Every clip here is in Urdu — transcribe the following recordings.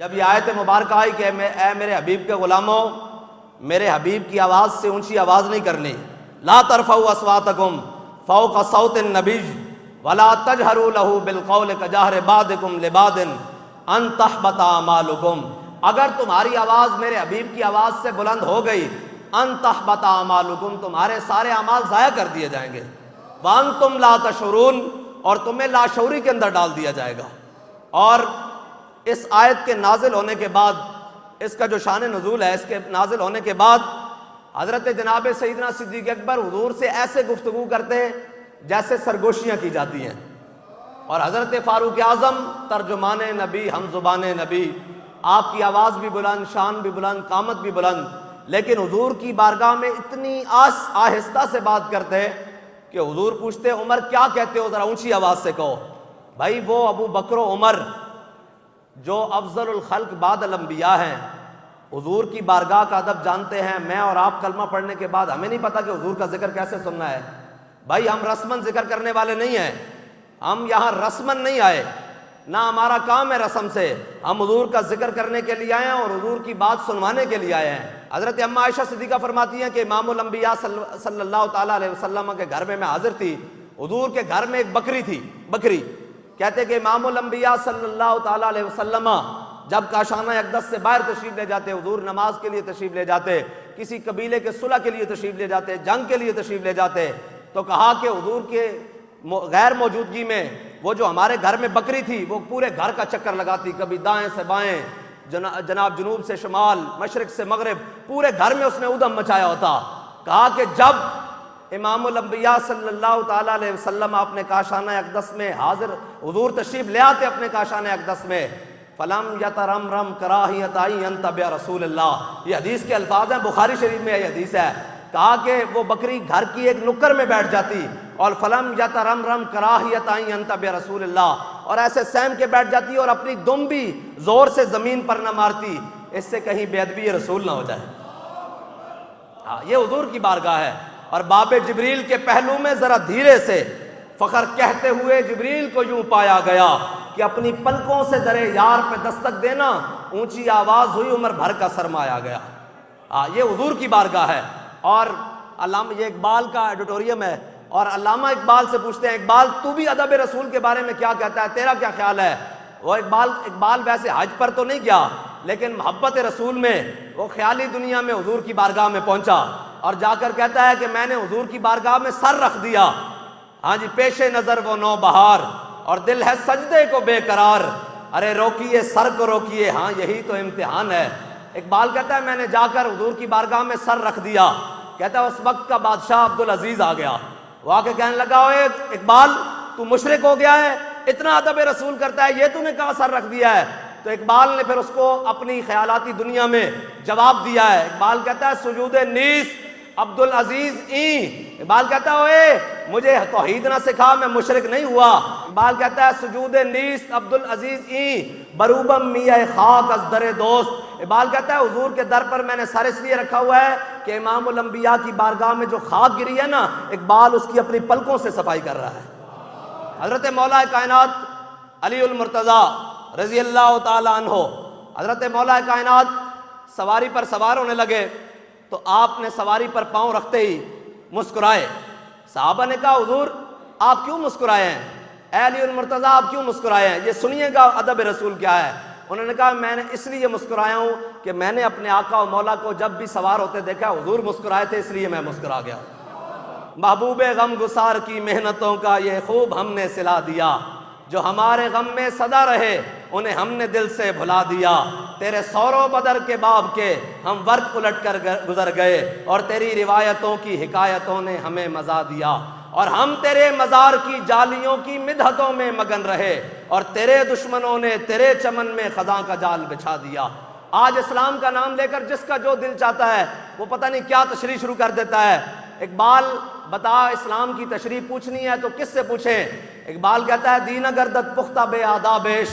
جب یہ آیت مبارکہ آئی کہ اے میرے حبیب کے غلاموں، میرے حبیب کی آواز سے اونچی آواز نہیں کرنی، لا ترفعوا اصواتکم فوق صوت النبی ولا تجہروا لہ بالقول کجہر بعضکم لبعض ان تحبط اعمالکم، اگر تمہاری آواز میرے حبیب کی آواز سے بلند ہو گئی، ان تحبط اعمالکم، تمہارے سارے اعمال ضائع کر دیے جائیں گے، وانتم لا تشعرون، اور تمہیں لاشعوری کے اندر ڈال دیا جائے گا۔ اور اس آیت کے نازل ہونے کے بعد، اس کا جو شان نزول ہے، اس کے نازل ہونے کے بعد حضرت جناب سیدنا صدیق اکبر حضور سے ایسے گفتگو کرتے جیسے سرگوشیاں کی جاتی ہیں، اور حضرت فاروق اعظم ترجمان نبی، ہم زبان نبی، آپ کی آواز بھی بلند، شان بھی بلند، قامت بھی بلند، لیکن حضور کی بارگاہ میں اتنی آہستہ سے بات کرتے کہ حضور پوچھتے عمر کیا کہتے ہو، ذرا اونچی آواز سے کہو۔ بھائی وہ ابو بکر و عمر جو افضل الخلق بعد الانبیاء ہیں، حضور کی بارگاہ کا ادب جانتے ہیں۔ میں اور آپ کلمہ پڑھنے کے بعد ہمیں نہیں پتا کہ حضور کا ذکر کیسے سننا ہے۔ بھائی ہم رسمن ذکر کرنے والے نہیں ہیں، ہم یہاں رسمن نہیں آئے، نہ ہمارا کام ہے رسم سے، ہم حضور کا ذکر کرنے کے لیے آئے ہیں اور حضور کی بات سنوانے کے لیے آئے ہیں۔ حضرت اماں عائشہ صدیقہ فرماتی ہیں کہ امام الانبیاء صلی اللہ تعالیٰ علیہ وسلم کے گھر میں حاضر تھی، حضور کے گھر میں ایک بکری تھی، بکری کہتے کہ امام الانبیاء صلی اللہ تعالیٰ علیہ وسلم جب کاشانہ اقدس سے باہر تشریف لے جاتے، حضور نماز کے لیے تشریف لے جاتے، کسی قبیلے کے صلح کے لیے تشریف لے جاتے، جنگ کے لیے تشریف لے جاتے، تو کہا کہ حضور کے غیر موجودگی میں وہ جو ہمارے گھر میں بکری تھی وہ پورے گھر کا چکر لگاتی، کبھی دائیں سے بائیں، جناب جنوب سے شمال، مشرق سے مغرب، پورے گھر میں اس نے ادھم مچایا ہوتا۔ کہا کہ جب امام الانبیاء صلی اللہ تعالیٰ علیہ وسلم اپنے کاشانہ اقدس میں حاضر، حضور تشریف لے آتے اپنے کاشانہ اقدس میں، فلم یترمرم کراہیت ان تبع رسول اللہ، یہ حدیث کے الفاظ ہیں، بخاری شریف میں یہ حدیث ہے۔ کہا کہ وہ بکری گھر کی ایک نکر میں بیٹھ جاتی اور فلم یترمرم کراہیت ان تبع رسول اللہ، اور ایسے سہم کے بیٹھ جاتی اور اپنی دم بھی زور سے زمین پر نہ مارتی، اس سے کہیں بے ادبی رسول نہ ہو جائے۔ یہ حضور کی بارگاہ ہے۔ اور باب جبریل کے پہلو میں ذرا دھیرے سے فخر کہتے ہوئے جبریل کو یوں پایا گیا کہ اپنی پلکوں سے درے یار پہ دستک دینا، اونچی آواز ہوئی، عمر بھر کا سرمایا گیا۔ یہ حضور کی بارگاہ ہے۔ اور علامہ، یہ اقبال کا ایڈیٹوریم ہے، اور علامہ اقبال سے پوچھتے ہیں اقبال تو بھی ادب رسول کے بارے میں کیا کہتا ہے، تیرا کیا خیال ہے؟ وہ اقبال ویسے حج پر تو نہیں گیا، لیکن محبت رسول میں وہ خیالی دنیا میں حضور کی بارگاہ میں پہنچا اور جا کر کہتا ہے کہ میں نے حضور کی بارگاہ میں سر رکھ دیا، ہاں جی، پیش نظر وہ نو بہار اور دل ہے سجدے کو بے قرار، ارے روکیے سر کو روکیے، ہاں یہی تو امتحان ہے۔ اقبال کہتا ہے میں نے جا کر حضور کی بارگاہ میں سر رکھ دیا، کہتا ہے اس وقت کا بادشاہ عبدالعزیز آ گیا، وہ آ کے کہنے لگا اوے اقبال تو مشرک ہو گیا ہے، اتنا ادب رسول کرتا ہے، یہ تو نے کہاں سر رکھ دیا ہے؟ تو اقبال نے پھر اس کو اپنی خیالاتی دنیا میں جواب دیا ہے۔ اقبال کہتا ہے سجود نیس عبدالعزیز اقبال کہتا ہے اوے مجھے توحید نہ سکھا، میں مشرک نہیں ہوا۔ اقبال کہتا ہے سجود نیس عبدالعزیز بروبم میاں خاک از در دوست، اقبال کہتا ہے حضور کے در پر میں نے سر اس لیے رکھا ہوا ہے کہ امام الانبیاء کی بارگاہ میں جو خاک گری ہے نا، اقبال اس کی اپنی پلکوں سے صفائی کر رہا ہے۔ حضرت مولا کائنات علی المرتضیٰ رضی اللہ تعالیٰ عنہ، حضرت مولا کائنات سواری پر سوار ہونے لگے تو آپ نے سواری پر پاؤں رکھتے ہی مسکرائے۔ صحابہ نے کہا حضور آپ کیوں مسکرائے ہیں، اے علی المرتضیٰ آپ کیوں مسکرائے ہیں، یہ سنیے گا ادب رسول کیا ہے۔ انہوں نے کہا میں نے اس لیے مسکرایا ہوں کہ میں نے اپنے آقا و مولا کو جب بھی سوار ہوتے دیکھا حضور مسکرائے تھے، اس لیے میں مسکرا گیا۔ محبوب غم گسار کی محنتوں کا یہ خوب ہم نے صلا دیا، جو ہمارے غم میں صدا رہے انہیں ہم نے دل سے بھلا دیا، تیرے سور و بدر کے باب کے ہم ورق الٹ کر گزر گئے، اور تیری روایتوں کی حکایتوں نے ہمیں مزہ دیا، اور ہم تیرے مزار کی جالیوں کی مدحتوں میں مگن رہے، اور تیرے دشمنوں نے تیرے چمن میں خزاں کا جال بچھا دیا۔ آج اسلام کا نام لے کر جس کا جو دل چاہتا ہے وہ پتہ نہیں کیا تشریح شروع کر دیتا ہے۔ اقبال بتا اسلام کی تشریح پوچھنی ہے تو کس سے پوچھیں؟ اقبال کہتا ہے دین اگردت پختہ بے آدابیش،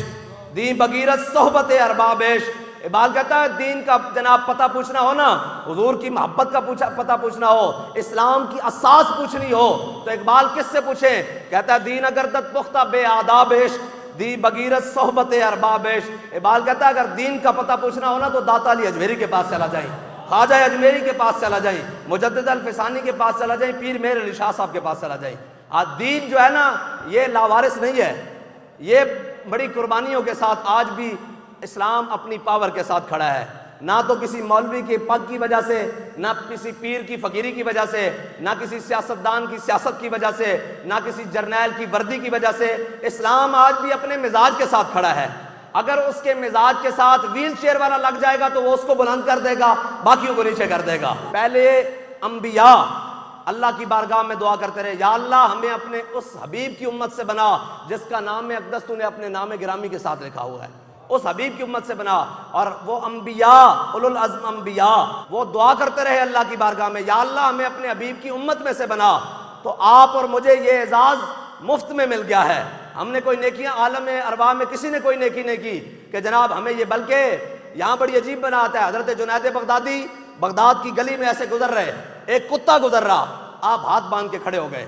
دین بغیرت صحبت اربابیش۔ اقبال کہتا ہے دین کا جناب پتہ پوچھنا ہو نا، حضور کی محبت کا پتہ پوچھنا ہو، اسلام کی اساس پوچھنی ہو تو اقبال کس سے پوچھیں؟ کہتا ہے دین اگردت پختہ بے آدابیش، دی بغیرت صحبت اربابش۔ اقبال کہتا ہے اگر دین کا پتہ پوچھنا ہونا تو داتا علی اجمیری کے پاس چلا جائیں، خواجہ اجمیری کے پاس چلا جائیں، مجدد الفسانی کے پاس چلا جائیں، پیر مہر علی شاہ صاحب کے پاس چلا جائیں۔ آج دین جو ہے نا یہ لاوارث نہیں ہے، یہ بڑی قربانیوں کے ساتھ آج بھی اسلام اپنی پاور کے ساتھ کھڑا ہے، نہ تو کسی مولوی کے پگ کی وجہ سے، نہ کسی پیر کی فقیری کی وجہ سے، نہ کسی سیاستدان کی سیاست کی وجہ سے، نہ کسی جرنیل کی وردی کی وجہ سے۔ اسلام آج بھی اپنے مزاج کے ساتھ کھڑا ہے، اگر اس کے مزاج کے ساتھ ویل چیئر والا لگ جائے گا تو وہ اس کو بلند کر دے گا، باقیوں کو نیچے کر دے گا۔ پہلے انبیاء اللہ کی بارگاہ میں دعا کرتے رہے، یا اللہ ہمیں اپنے اس حبیب کی امت سے بنا جس کا نام اقدس تو نے اپنے نام گرامی کے ساتھ لکھا ہوا ہے، اس حبیب کی امت سے بنا۔ اور وہ انبیاء، اولو العزم انبیاء، وہ دعا کرتے رہے اللہ کی بارگاہ میں، یا اللہ ہمیں اپنے حبیب کی امت میں سے بنا۔ تو آپ اور مجھے یہ اعزاز مفت میں مل گیا ہے، ہم نے کوئی نیکیاں عالم ارواح میں کسی نے کوئی نیکی نہیں کی کہ جناب ہمیں یہ، بلکہ یہاں بڑی عجیب بناتا ہے، حضرت جنید بغدادی بغداد کی گلی میں ایسے گزر رہے، ایک کتا گزر رہا، آپ ہاتھ باندھ کے کھڑے ہو گئے۔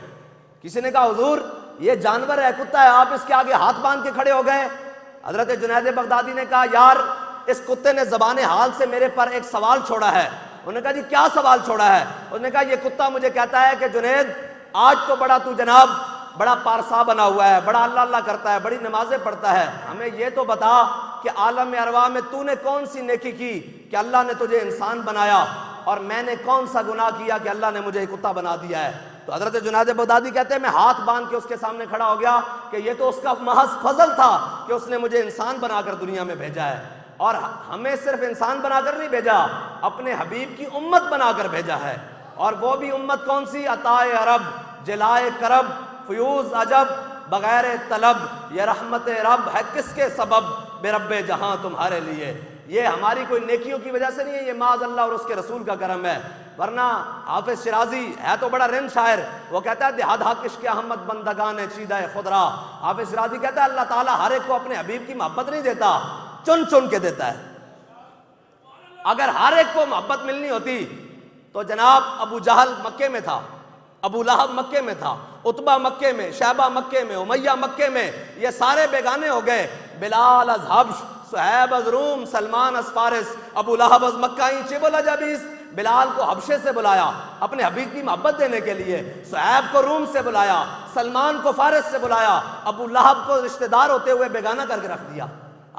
کسی نے کہا حضور یہ جانور ہے، کتا ہے، آپ اس کے آگے ہاتھ باندھ کے کھڑے ہو گئے۔ حضرت جنید بغدادی نے کہا یار اس کتے نے زبان حال سے میرے پر ایک سوال چھوڑا ہے۔ انہوں نے کہا جی کیا سوال چھوڑا ہے؟ انہوں نے کہا یہ کتا مجھے کہتا ہے کہ جنید آج تو بڑا تو جناب بڑا پارسا بنا ہوا ہے، بڑا اللہ اللہ کرتا ہے، بڑی نمازیں پڑھتا ہے، ہمیں یہ تو بتا کہ عالم ارواح میں تو نے کون سی نیکی کی کہ اللہ نے تجھے انسان بنایا، اور میں نے کون سا گناہ کیا کہ اللہ نے مجھے کتا بنا دیا ہے؟ تو حضرت جنید بغدادی کہتے ہیں میں ہاتھ باندھ کے اس کے سامنے کھڑا ہو گیا کہ یہ تو اس کا محض فضل تھا کہ اس نے مجھے انسان بنا کر دنیا میں بھیجا ہے، اور ہمیں صرف انسان بنا کر نہیں بھیجا، اپنے حبیب کی امت بنا کر بھیجا ہے۔ اور وہ بھی امت کون سی؟ عطائے عرب، جلائے کرب، فیوز عجب، بغیر طلب، یہ رحمت رب ہے کس کے سبب، بے رب جہاں تمہارے لیے۔ یہ ہماری کوئی نیکیوں کی وجہ سے نہیں ہے، یہ معاذ اللہ اور اس کے رسول کا کرم ہے۔ ورنہ حافظ شیرازی ہے تو بڑا رند شاعر، وہ کہتا ہے دہاد عشق احمد بندگان چیدہ خضرا۔ حافظ شیرازی کہتا ہے اللہ تعالیٰ ہر ایک کو اپنے حبیب کی محبت نہیں دیتا، چن چن کے دیتا ہے۔ اگر ہر ایک کو محبت ملنی ہوتی تو جناب ابو جہل مکے میں تھا، ابو لہب مکے میں تھا، عتبہ مکے میں، شیبہ مکے میں، امیہ مکے میں، یہ سارے بیگانے ہو گئے۔ بلال از حبش، صہیب از روم، سلمان از فارس، ابو لہب از مکہ چبل اجابیس۔ بلال کو حبشے سے بلایا اپنے حبیب کی محبت دینے کے لیے، صہیب کو روم سے بلایا، سلمان کو فارس سے بلایا، ابو لہب کو رشتہ دار ہوتے ہوئے بیگانہ کر کے رکھ دیا۔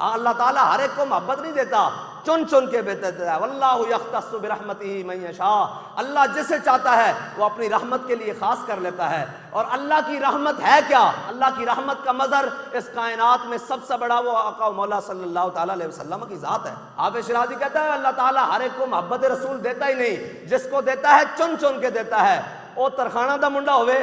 اللہ تعالیٰ ہر ایک کو محبت نہیں دیتا، چن چن کے دیتا ہے۔ واللہ یختص برحمتہ من یشاء، اللہ جسے چاہتا ہے وہ اپنی رحمت کے لیے خاص کر لیتا ہے۔ اور اللہ کی رحمت ہے کیا؟ اللہ کی رحمت کا مظہر اس کائنات میں سب سے بڑا وہ آقا و مولا صلی اللہ تعالیٰ علیہ وسلم کی ذات ہے۔ حافظ شیرازی کہتا ہے اللہ تعالیٰ ہر ایک کو محبت رسول دیتا ہی نہیں، جس کو دیتا ہے چن چن کے دیتا ہے۔ او ترخانہ دا منڈا ہوئے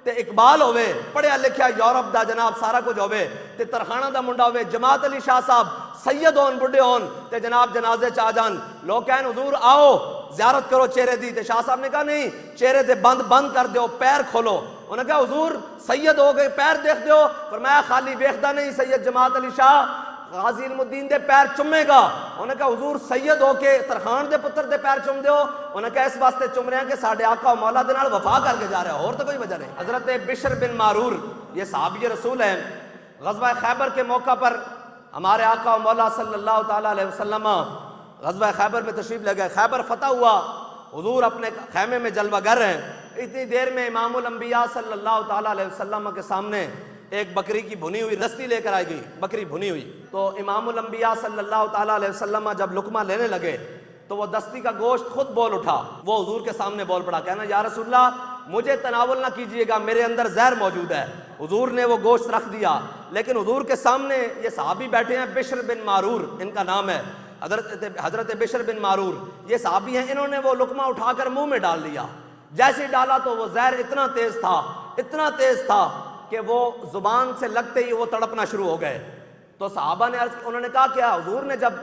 تے اقبال ہوئے، پڑھیا لکھیا یورپ دا جناب سارا کچھ ہوئے، تے ترخانہ دا منڈا ہوئے، جماعت علی شاہ صاحب سید ہون بڑھے ہون تے جناب جنازے چاہ جان، لوگ کہیں حضور آؤ زیارت کرو چہرے دی، تے شاہ صاحب نے کہا نہیں چہرے دے بند کر دیو، پیر کھولو۔ انہوں نے کہا حضور سید ہو گئے پیر دیکھ دیو، فرمایا خالی ویکھدا نہیں سید جماعت علی شاہ غازی علم الدین دے پیر چمے گا۔ انہوں نے کہا حضور سید ہو کے ترخان دے پتر دے پیر چم دیو۔ انہوں نے کہا اس واسطے چم رہے ہیں کہ ساڈے آقا و مولا دے نال وفا کر کے جا رہے ہیں، اور تو کوئی وجہ نہیں۔ حضرت بشر بن معرور یہ صحابی رسول ہیں، غزوہ خیبر کے موقع پر ہمارے آقا و مولا صلی اللہ تعالیٰ علیہ وسلم غزوہ خیبر میں تشریف لے گئے، خیبر فتح ہوا، حضور اپنے خیمے میں جلوہ گر ہیں۔ اتنی دیر میں امام الانبیاء صلی اللہ تعالیٰ علیہ وسلم کے سامنے ایک بکری کی بھنی ہوئی رستی لے کر آئی گئی، بکری بھنی ہوئی۔ تو امام الانبیاء صلی اللہ تعالیٰ علیہ وسلم جب لقمہ لینے لگے تو وہ دستی کا گوشت خود بول اٹھا، وہ حضور کے سامنے بول پڑا، کہنا یا رسول اللہ مجھے تناول نہ کیجئے گا، میرے اندر زہر موجود ہے۔ حضور نے وہ گوشت رکھ دیا، لیکن حضور کے سامنے یہ صحابی بیٹھے ہیں، بشر بن معرور ان کا نام ہے، حضرت بشر بن معرور یہ صحابی ہیں، انہوں نے وہ لقمہ اٹھا کر منہ میں ڈال لیا۔ جیسے ہی ڈالا تو وہ زہر اتنا تیز تھا کہ وہ زبان سے لگتے ہی وہ تڑپنا شروع ہو گئے۔ تو صحابہ نے انہوں نے کہا کیا حضور نے جب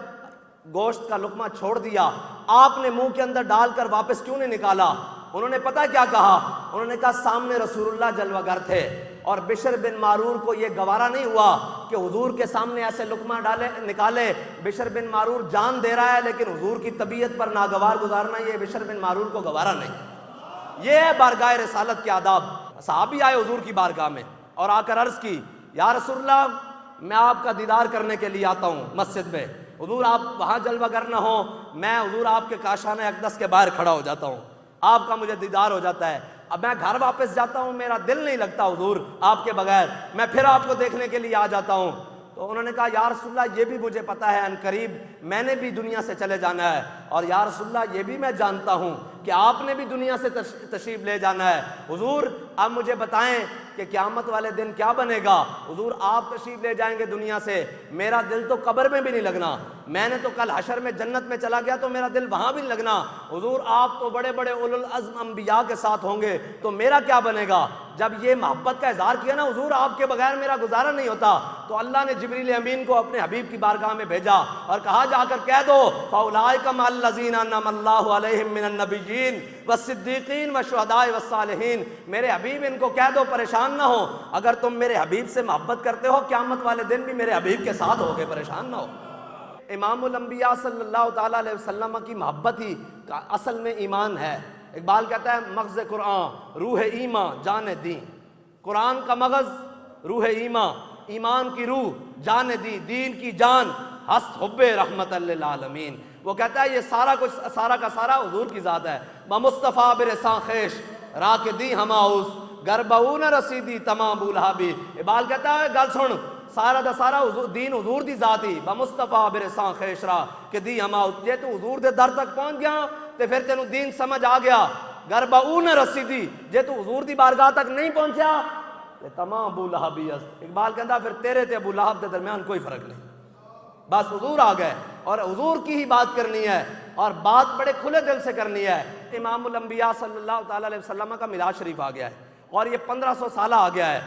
گوشت کا لقمہ چھوڑ دیا آپ نے منہ کے اندر ڈال کر واپس کیوں نہیں نکالا؟ انہوں نے پتہ کیا کہا؟ انہوں نے کہا سامنے رسول اللہ جلوہ گر تھے، اور بشر بن معرور کو یہ گوارا نہیں ہوا کہ حضور کے سامنے ایسے لقمہ نکالے۔ بشر بن معرور جان دے رہا ہے لیکن حضور کی طبیعت پر ناگوار گزارنا یہ بشر بن معرور کو گوارا نہیں۔ یہ ہے بارگاہ رسالت کے آداب۔ صحابی آئے حضور کی بارگاہ میں اور آ کر عرض کی یا رسول اللہ میں آپ کا دیدار کرنے کے لیے آتا ہوں مسجد میں، حضور آپ وہاں جلوہ گر نہ ہو، میں حضور آپ کے کاشانہ اقدس کے باہر کھڑا ہو جاتا ہوں، آپ کا مجھے دیدار ہو جاتا ہے، اب میں گھر واپس جاتا ہوں، میرا دل نہیں لگتا حضور آپ کے بغیر، میں پھر آپ کو دیکھنے کے لیے آ جاتا ہوں۔ تو انہوں نے کہا یا رسول اللہ یہ بھی مجھے پتہ ہے ان قریب میں نے بھی دنیا سے چلے جانا ہے، اور یا رسول اللہ یہ بھی میں جانتا ہوں کہ آپ نے بھی دنیا سے تشریف لے جانا ہے، حضور اب مجھے بتائیں کہ قیامت والے دن کیا بنے گا؟ حضور آپ تشریف لے جائیں گے دنیا سے، میرا دل تو قبر میں بھی نہیں لگنا، میں نے تو کل حشر میں جنت میں چلا گیا تو میرا دل وہاں بھی نہیں لگنا، حضور آپ تو بڑے بڑے اولو العزم انبیاء کے ساتھ ہوں گے تو میرا کیا بنے گا؟ جب یہ محبت کا اظہار کیا نا حضور آپ کے بغیر میرا گزارا نہیں ہوتا، تو اللہ نے جبریل امین کو اپنے حبیب کی بارگاہ میں بھیجا اور کہا جا کر کہہ دو فَأُولَٰئِكَ مَعَ الَّذِينَ أَنْعَمَ اللَّهُ عَلَيْهِم مِّنَ النَّبِيِّينَ وَالصِّدِّيقِينَ وَالشُّهَدَاءِ وَالصَّالِحِينَ، میرے حبیب ان کو کہہ دو پریشان نہ ہو، اگر تم میرے حبیب سے محبت کرتے ہو قیامت والے دن بھی میرے حبیب کے ساتھ ہوگے، پریشان نہ ہو۔ امام الانبیاء صلی اللہ تعالیٰ علیہ وسلم کی محبت ہی اصل میں ایمان ہے۔ اقبال کہتا ہے مغز قرآن روح ایمان جان دین، قرآن کا مغز روح ایمان، ایمان کی روح جان دی، دین کی جان ہست حب رحمت للعالمین۔ وہ کہتا ہے یہ سارا کچھ سارا کا سارا حضور کی ذات ہے۔ بمصطفیٰ برساں خیش راک دی ہماؤس گربعون رسیدی تمام بولہابی۔ اقبال کہتا ہے گل سن، سارا دا سارا دین حضور دی ذات ہی، بمصطفیٰ برساں خیش را کہ دی ہماؤس، جے تو حضور دے در تک پہنچ گیا تے پھر تینوں دین سمجھ آ گیا، گربعون رسیدی، جے تو حضور دی بارگاہ تک نہیں پہنچیا تے تمام ابو لہبی است۔ اقبال کہتا پھر تیرے تے ابو لہب دے درمیان کوئی فرق نہیں، بس حضور آ گئے اور حضور کی ہی بات کرنی ہے اور بات بڑے کھلے دل سے کرنی ہے۔ امام الانبیاء صلی اللہ تعالیٰ علیہ وسلم کا میلاد شریف آ گیا ہے اور یہ 1500 سالہ آ گیا ہے،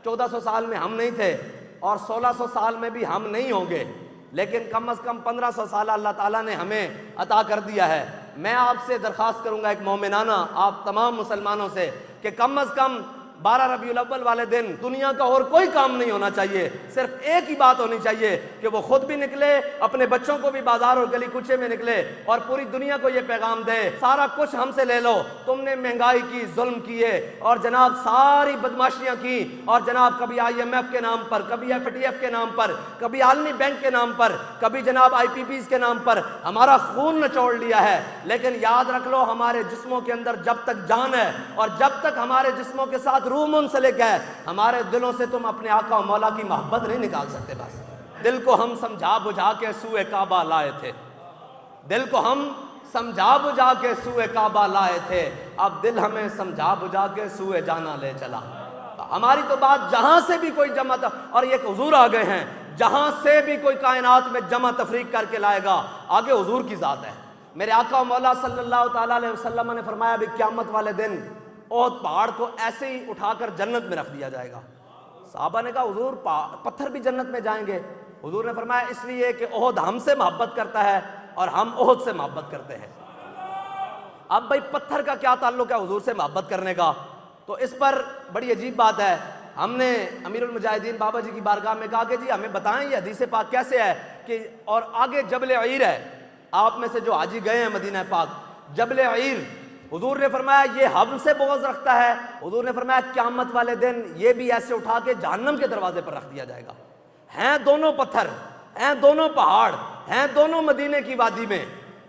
1400 سال میں ہم نہیں تھے اور 1600 سال میں بھی ہم نہیں ہوں گے، لیکن کم از کم 1500 سالہ اللہ تعالیٰ نے ہمیں عطا کر دیا ہے۔ میں آپ سے درخواست کروں گا ایک مومنانہ آپ تمام مسلمانوں سے کہ کم از کم 12 ربیع الاول والے دن دنیا کا اور کوئی کام نہیں ہونا چاہیے، صرف ایک ہی بات ہونی چاہیے کہ وہ خود بھی نکلے، اپنے بچوں کو بھی بازار اور گلی کوچے میں نکلے اور پوری دنیا کو یہ پیغام دے سارا کچھ ہم سے لے لو، تم نے مہنگائی کی، ظلم کیے اور جناب ساری بدماشیاں کی، اور جناب کبھی IMF کے نام پر، کبھی FATF کے نام پر، کبھی عالمی بینک کے نام پر، کبھی جناب IPPs کے نام پر ہمارا خون نچوڑ لیا ہے، لیکن یاد رکھ لو ہمارے جسموں کے اندر جب تک جان ہے اور جب تک ہمارے جسموں کے ساتھ روح منسلک ہے، ہمارے دلوں سے تم اپنے آقا و مولا کی محبت نہیں نکال سکتے۔ بس دل کو ہم سمجھا بجھا کے سوئے کعبہ لائے تھے، دل کو ہم سمجھا بجھا کے سوئے کعبہ لائے تھے، اب دل ہمیں سمجھا بجھا کے سوئے جانا لے چلا۔ ہماری تو بات جہاں سے بھی کوئی جمع، اور یہ کہ حضور آ گئے ہیں، جہاں سے بھی کوئی کائنات میں جمع تفریق کر کے لائے گا آگے حضور کی ذات ہے۔ میرے آقا و مولا صلی اللہ تعالیٰ علیہ وسلم نے فرمایا بھی قیامت والے دن احد پہاڑ کو ایسے ہی اٹھا کر جنت میں رکھ دیا جائے گا۔ صحابہ نے کہا حضور پتھر بھی جنت میں جائیں گے؟ حضور نے فرمایا اس لیے کہ احد ہم سے محبت کرتا ہے اور ہم احد سے محبت کرتے ہیں۔ اب بھائی پتھر کا کیا تعلق ہے حضور سے محبت کرنے کا؟ تو اس پر بڑی عجیب بات ہے، ہم نے امیر المجاہدین بابا جی کی بارگاہ میں کہا کہ جی ہمیں بتائیں یہ حدیث پاک کیسے ہے کہ، اور آگے جبل عیر ہے، آپ میں سے جو حاجی گئے ہیں مدینہ پاک، جبل عیر، حضور نے فرمایا یہ ہم سے بغض رکھتا ہے، حضور نے فرمایا قیامت والے دن یہ بھی ایسے اٹھا کے جہنم کے دروازے پر رکھ دیا جائے گا۔ ہیں دونوں پتھر، ہیں دونوں پہاڑ، ہیں دونوں مدینے کی وادی میں،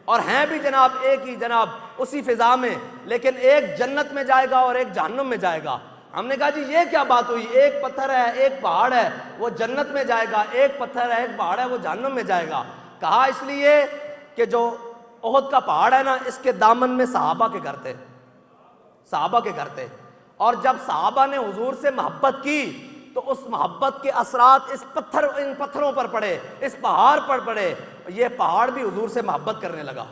اور ہیں بھی جناب ایک ہی جناب اسی فضا میں، لیکن ایک جنت میں جائے گا اور ایک جہنم میں جائے گا۔ ہم نے کہا جی یہ کیا بات ہوئی، ایک پتھر ہے ایک پہاڑ ہے وہ جنت میں جائے گا، ایک پتھر ہے ایک پہاڑ ہے وہ جہنم میں جائے گا؟ کہا اس لیے کہ جو احد کا پہاڑ ہے نا اس کے دامن میں صحابہ کے گھر تھے، صحابہ کے گھر تھے، اور جب صحابہ نے حضور سے محبت کی تو اس محبت کے اثرات ان پتھروں پر پڑے، اس پہاڑ پر پڑے، یہ پہاڑ بھی حضور سے محبت کرنے لگا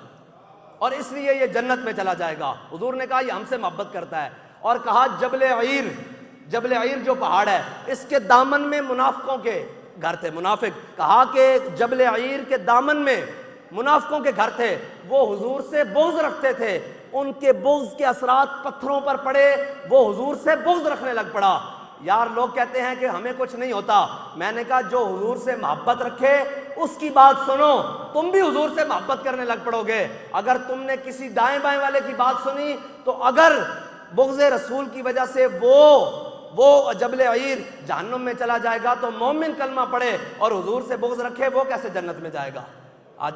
اور اس لیے یہ جنت میں چلا جائے گا۔ حضور نے کہا یہ ہم سے محبت کرتا ہے، اور کہا جبل عیر، جبل عیر جو پہاڑ ہے اس کے دامن میں منافقوں کے گھر تھے، منافق، کہا کہ جبل عیر کے دامن میں منافقوں کے گھر تھے، وہ حضور سے بغض رکھتے تھے، ان کے بغض کے اثرات پتھروں پر پڑے، وہ حضور سے بغض رکھنے لگ پڑا۔ یار لوگ کہتے ہیں کہ ہمیں کچھ نہیں ہوتا، میں نے کہا جو حضور سے محبت رکھے اس کی بات سنو، تم بھی حضور سے محبت کرنے لگ پڑو گے۔ اگر تم نے کسی دائیں بائیں والے کی بات سنی تو اگر بغض رسول کی وجہ سے وہ وہ جبل عیر جہنم میں چلا جائے گا تو مومن کلمہ پڑھے اور حضور سے بغض رکھے وہ کیسے جنت میں جائے گا؟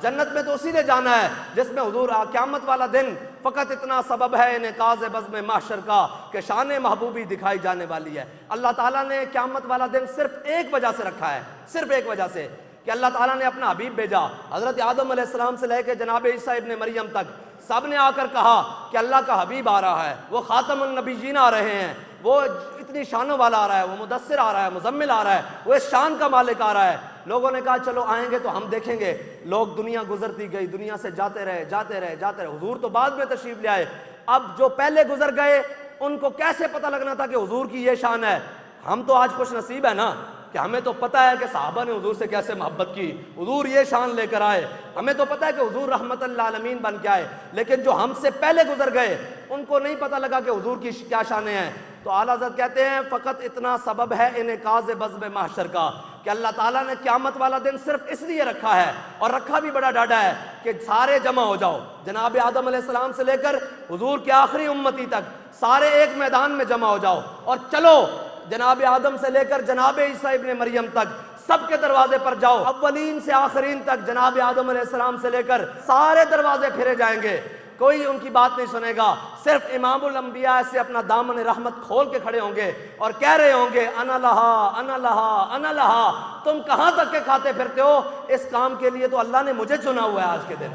جنت میں تو اسی نے جانا ہے جس میں حضور قیامت والا دن فقط اتنا سبب ہے انعکاس بزم محشر کا کہ شان محبوبی دکھائی جانے والی ہے۔ اللہ تعالیٰ نے قیامت والا دن صرف ایک وجہ سے رکھا ہے، صرف ایک وجہ سے، کہ اللہ تعالیٰ نے اپنا حبیب بھیجا۔ حضرت آدم علیہ السلام سے لے کے جناب عیسیٰ ابن مریم تک سب نے آ کر کہا کہ اللہ کا حبیب آ رہا ہے، وہ خاتم النبیین آ رہے ہیں، وہ اتنی شانوں والا آ رہا ہے، وہ مدثر آ رہا ہے، مزمل آ رہا ہے، وہ اس شان کا مالک آ رہا ہے۔ لوگوں نے کہا چلو آئیں گے تو ہم دیکھیں گے۔ لوگ دنیا گزرتی گئی، دنیا سے جاتے رہے جاتے رہے جاتے رہے، حضور تو بعد میں تشریف لے آئے۔ اب جو پہلے گزر گئے ان کو کیسے پتہ لگنا تھا کہ حضور کی یہ شان ہے؟ ہم تو آج خوش نصیب ہے نا کہ ہمیں تو پتہ ہے کہ صحابہ نے حضور سے کیسے محبت کی، حضور یہ شان لے کر آئے، ہمیں تو پتہ ہے کہ حضور رحمت للعالمین بن کے آئے، لیکن جو ہم سے پہلے گزر گئے ان کو نہیں پتہ لگا کہ حضور کی کیا شانیں ہیں۔ تو اعلیٰ حضرت کہتے ہیں فقط اتنا سبب ہے انعکاس بزم محشر کا کہ اللہ تعالیٰ نے قیامت والا دن صرف اس لیے رکھا ہے، اور رکھا بھی بڑا ڈاڈا ہے، کہ سارے جمع ہو جاؤ، جناب آدم علیہ السلام سے لے کر حضور کے آخری امتی تک سارے ایک میدان میں جمع ہو جاؤ، اور چلو جناب آدم سے لے کر جناب عیسیٰ ابن مریم تک سب کے دروازے پر جاؤ، اولین سے آخرین تک جناب آدم علیہ السلام سے لے کر سارے دروازے پھرے جائیں گے، کوئی ان کی بات نہیں سنے گا، صرف امام الانبیاء سے اپنا دامن رحمت کھول کے کھڑے ہوں گے اور کہہ رہے ہوں گے انا لہا انا لہا انا لہا، تم کہاں تک کے کھاتے پھرتے ہو، اس کام کے لیے تو اللہ نے مجھے چنا ہوا ہے آج کے دن۔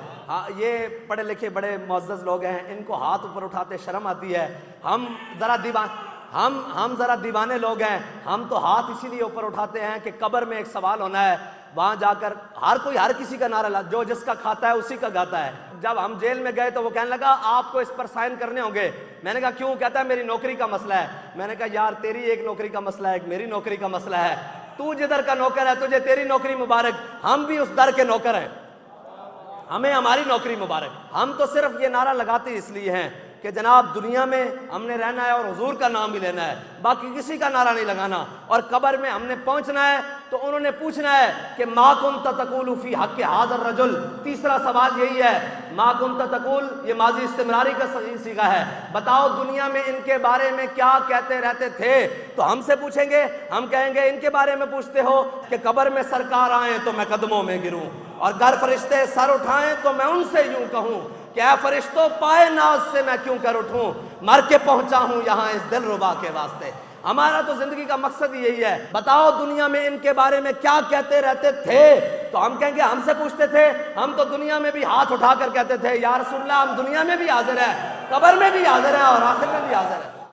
یہ پڑھے لکھے بڑے معزز لوگ ہیں، ان کو ہاتھ اوپر اٹھاتے شرم آتی ہے، ہم ذرا دیوانے لوگ ہیں، ہم تو ہاتھ اسی لیے اوپر اٹھاتے ہیں کہ قبر میں ایک سوال ہونا ہے، وہاں جا کر ہر کسی کا نعرہ جو جس کا کھاتا ہے اسی کا گاتا ہے۔ جب ہم جیل میں گئے تو وہ کہنے لگا آپ کو اس پر سائن کرنے ہوں گے، میں نے کہا کیوں؟ کہتا ہے میری نوکری کا مسئلہ ہے۔ میں نے کہا یار تیری ایک نوکری کا مسئلہ ہے، ایک میری نوکری کا مسئلہ ہے، تو جدھر کا نوکر ہے تجھے تیری نوکری مبارک، ہم بھی اس در کے نوکر ہیں، ہمیں ہماری نوکری مبارک۔ ہم تو صرف یہ نعرہ لگاتے اس لیے ہیں کہ جناب دنیا میں ہم نے رہنا ہے اور حضور کا نام ہی لینا ہے، باقی کسی کا نعرہ نہیں لگانا، اور قبر میں ہم نے پہنچنا ہے تو انہوں نے پوچھنا ہے کہ ما کنت تقول فی حق ھذا الرجل، تیسرا سوال یہی ہے، ما کنت تقول، یہ ماضی استمراری کا صیغہ ہے، بتاؤ دنیا میں ان کے بارے میں کیا کہتے رہتے تھے؟ تو ہم سے پوچھیں گے، ہم کہیں گے ان کے بارے میں پوچھتے ہو کہ قبر میں سرکار آئیں تو میں قدموں میں گروں، اور گر فرشتے سر اٹھائیں تو میں ان سے یوں کہوں کہ اے فرشتوں پائے ناز سے میں کیوں کر اٹھوں، مر کے پہنچا ہوں یہاں اس دل ربا کے واسطے۔ ہمارا تو زندگی کا مقصد ہی یہی ہے، بتاؤ دنیا میں ان کے بارے میں کیا کہتے رہتے تھے؟ تو ہم کہیں گے ہم سے پوچھتے تھے، ہم تو دنیا میں بھی ہاتھ اٹھا کر کہتے تھے یا رسول اللہ ہم دنیا میں بھی حاضر ہیں، قبر میں بھی حاضر ہیں اور آخر میں بھی حاضر ہیں۔